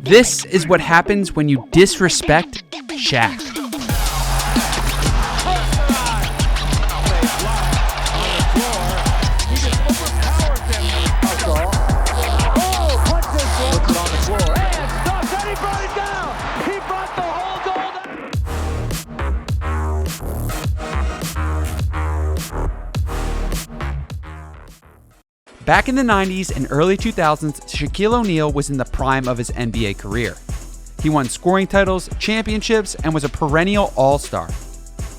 This is what happens when you disrespect Shaq. Back in the 90s and early 2000s, Shaquille O'Neal was in the prime of his NBA career. He won scoring titles, championships, and was a perennial all-star.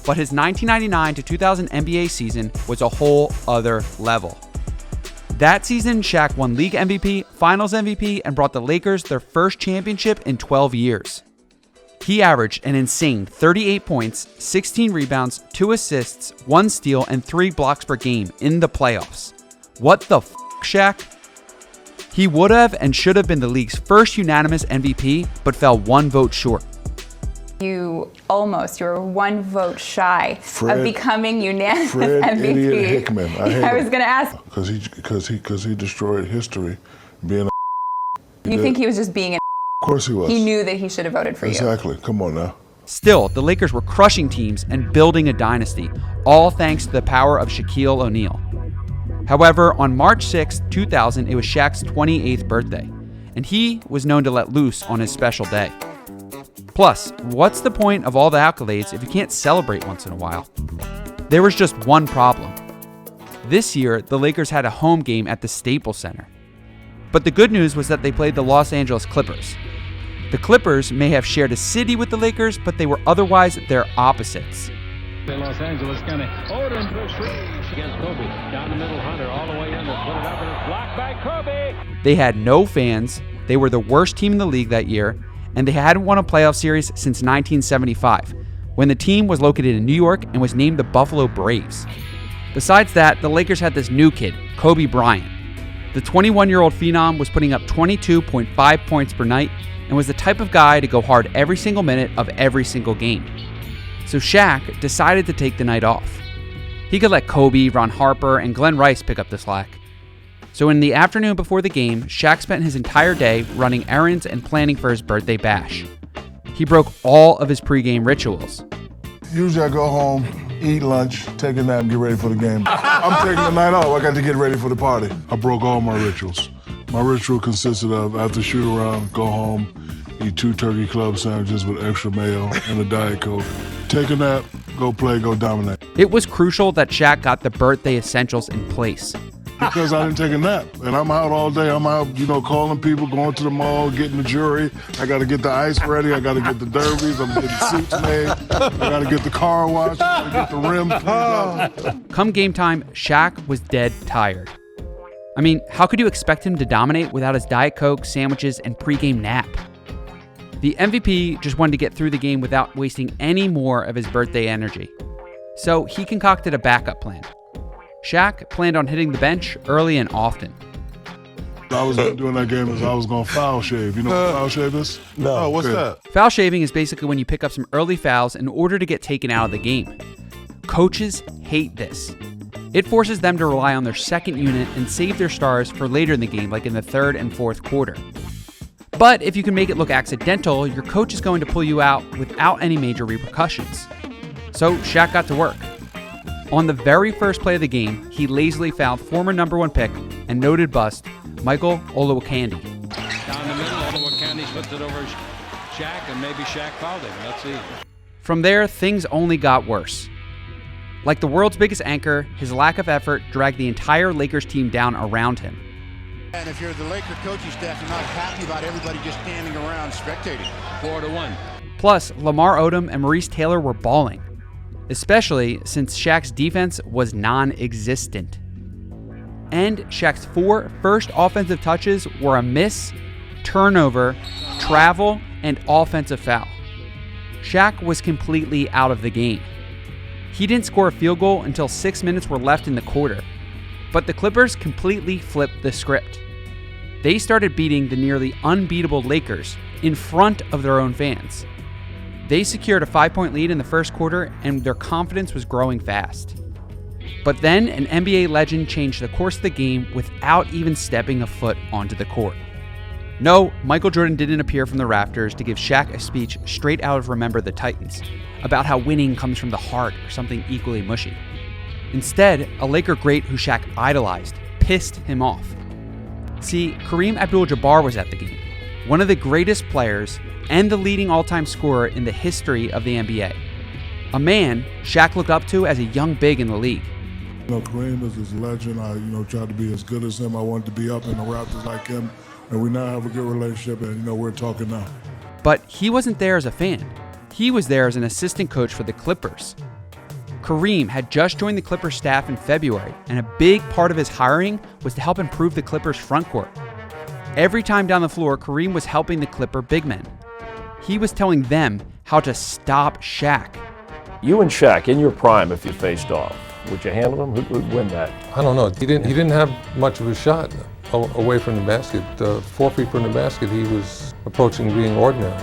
But his 1999 to 2000 NBA season was a whole other level. That season, Shaq won League MVP, Finals MVP, and brought the Lakers their first championship in 12 years. He averaged an insane 38 points, 16 rebounds, 2 assists, 1 steal, and 3 blocks per game in the playoffs. What the f***, Shaq? He would have and should have been the league's first unanimous MVP, but fell 1 vote short. You were 1 vote shy of becoming unanimous MVP. Idiot Hickman. I was going to ask. Because he destroyed history being a You think he was just being an Of course he was. He knew that he should have voted for you. Exactly. Come on now. Still, the Lakers were crushing teams and building a dynasty, all thanks to the power of Shaquille O'Neal. However, on March 6, 2000, it was Shaq's 28th birthday, and he was known to let loose on his special day. Plus, what's the point of all the accolades if you can't celebrate once in a while? There was just one problem. This year, the Lakers had a home game at the Staples Center. But the good news was that they played the Los Angeles Clippers. The Clippers may have shared a city with the Lakers, but they were otherwise their opposites. Los Angeles County. Odom for three against Kobe. Down the middle, Hunter all the way in. Put it up and it's blocked by Kobe. They had no fans. They were the worst team in the league that year, and they hadn't won a playoff series since 1975, when the team was located in New York and was named the Buffalo Braves. Besides that, the Lakers had this new kid, Kobe Bryant. The 21-year-old phenom was putting up 22.5 points per night and was the type of guy to go hard every single minute of every single game. So Shaq decided to take the night off. He could let Kobe, Ron Harper, and Glenn Rice pick up the slack. So in the afternoon before the game, Shaq spent his entire day running errands and planning for his birthday bash. He broke all of his pregame rituals. Usually I go home, eat lunch, take a nap, and get ready for the game. I'm taking the night off. I got to get ready for the party. I broke all my rituals. My ritual consisted of, after shoot around, go home, eat 2 turkey club sandwiches with extra mayo and a Diet Coke. Take a nap, go play, go dominate. It was crucial that Shaq got the birthday essentials in place. Because I didn't take a nap, and I'm out all day. I'm out, calling people, going to the mall, getting the jewelry. I got to get the ice ready. I got to get the derbies. I'm getting suits made. I got to get the car washed. I got to get the rim cleaned up. Come game time, Shaq was dead tired. I mean, how could you expect him to dominate without his Diet Coke, sandwiches, and pregame nap? The MVP just wanted to get through the game without wasting any more of his birthday energy. So he concocted a backup plan. Shaq planned on hitting the bench early and often. I was doing that game is I was going to foul shave. You know what foul shave is? No. Oh, what's that? Foul shaving is basically when you pick up some early fouls in order to get taken out of the game. Coaches hate this. It forces them to rely on their second unit and save their stars for later in the game, like in the 3rd and 4th quarter. But if you can make it look accidental, your coach is going to pull you out without any major repercussions. So Shaq got to work. On the very first play of the game, he lazily fouled former #1 pick and noted bust, Michael Olowokandi. Down the middle, Olowokandi flipped it over Shaq, and maybe Shaq fouled him. Let's see. From there, things only got worse. Like the world's biggest anchor, his lack of effort dragged the entire Lakers team down around him. And if you're the Laker coaching staff, you're not happy about everybody just standing around spectating. 4-1. Plus, Lamar Odom and Maurice Taylor were balling, especially since Shaq's defense was non-existent. And Shaq's 4 first offensive touches were a miss, turnover, travel, and offensive foul. Shaq was completely out of the game. He didn't score a field goal until 6 minutes were left in the quarter. But the Clippers completely flipped the script. They started beating the nearly unbeatable Lakers in front of their own fans. They secured a 5-point lead in the first quarter, and their confidence was growing fast. But then an NBA legend changed the course of the game without even stepping a foot onto the court. No, Michael Jordan didn't appear from the rafters to give Shaq a speech straight out of Remember the Titans about how winning comes from the heart or something equally mushy. Instead, a Laker great who Shaq idolized pissed him off. See, Kareem Abdul-Jabbar was at the game, one of the greatest players and the leading all-time scorer in the history of the NBA. A man Shaq looked up to as a young big in the league. Kareem is his legend. I, tried to be as good as him. I wanted to be up in the Raptors like him. And we now have a good relationship, and, we're talking now. But he wasn't there as a fan. He was there as an assistant coach for the Clippers. Kareem had just joined the Clippers staff in February, and a big part of his hiring was to help improve the Clippers' front court. Every time down the floor, Kareem was helping the Clipper big men. He was telling them how to stop Shaq. You and Shaq, in your prime, if you faced off, would you handle him? Who'd win that? I don't know. He didn't have much of a shot away from the basket. 4 feet from the basket, he was approaching being ordinary.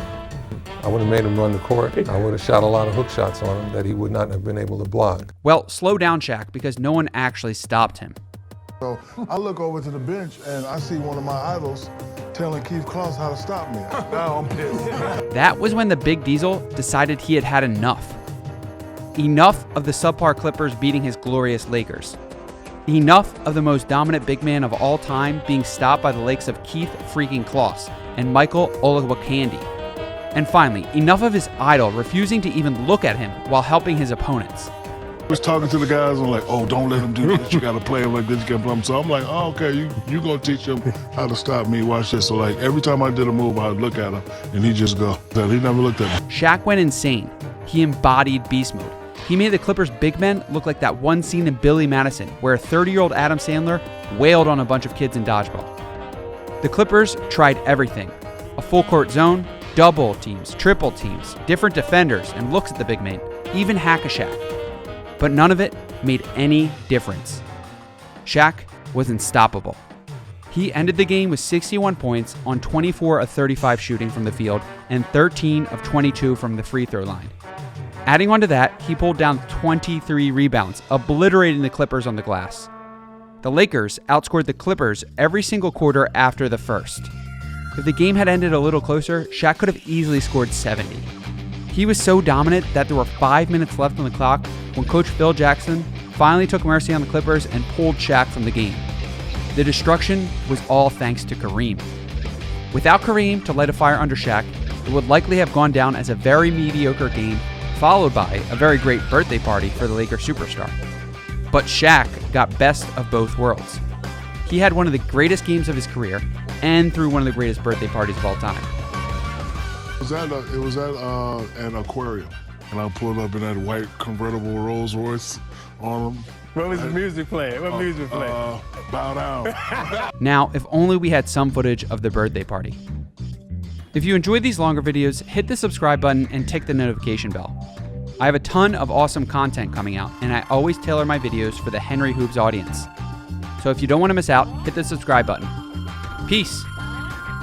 I would have made him run the court. I would have shot a lot of hook shots on him that he would not have been able to block. Well, slow down, Shaq, because no one actually stopped him. So I look over to the bench and I see one of my idols telling Keith Klaus how to stop me. Now I'm pissed. That was when the Big Diesel decided he had had enough. Enough of the subpar Clippers beating his glorious Lakers. Enough of the most dominant big man of all time being stopped by the likes of Keith freaking Klaus and Michael Olawokandi. And finally, enough of his idol refusing to even look at him while helping his opponents. I was talking to the guys, I'm like, oh, don't let him do this. You got to play him like this. You can't play him. So I'm like, oh, okay, you going to teach him how to stop me. Watch this. So, every time I did a move, I'd look at him, and he'd just go. He never looked at me. Shaq went insane. He embodied beast mode. He made the Clippers' big men look like that one scene in Billy Madison where a 30-year-old Adam Sandler wailed on a bunch of kids in dodgeball. The Clippers tried everything. A full-court zone, double teams, triple teams, different defenders, and looks at the big man, even hack-a-Shaq. But none of it made any difference. Shaq was unstoppable. He ended the game with 61 points on 24 of 35 shooting from the field and 13 of 22 from the free throw line. Adding on to that, he pulled down 23 rebounds, obliterating the Clippers on the glass. The Lakers outscored the Clippers every single quarter after the first. If the game had ended a little closer, Shaq could have easily scored 70. He was so dominant that there were 5 minutes left on the clock when Coach Phil Jackson finally took mercy on the Clippers and pulled Shaq from the game. The destruction was all thanks to Kareem. Without Kareem to light a fire under Shaq, it would likely have gone down as a very mediocre game, followed by a very great birthday party for the Lakers superstar. But Shaq got best of both worlds. He had one of the greatest games of his career and threw one of the greatest birthday parties of all time. It was at an aquarium, and I pulled up in that white convertible Rolls Royce on him. What was the music playing? What music playing? Bow down. Now, if only we had some footage of the birthday party. If you enjoyed these longer videos, hit the subscribe button and tick the notification bell. I have a ton of awesome content coming out, and I always tailor my videos for the Henry Hoops audience. So if you don't want to miss out, hit the subscribe button. Peace.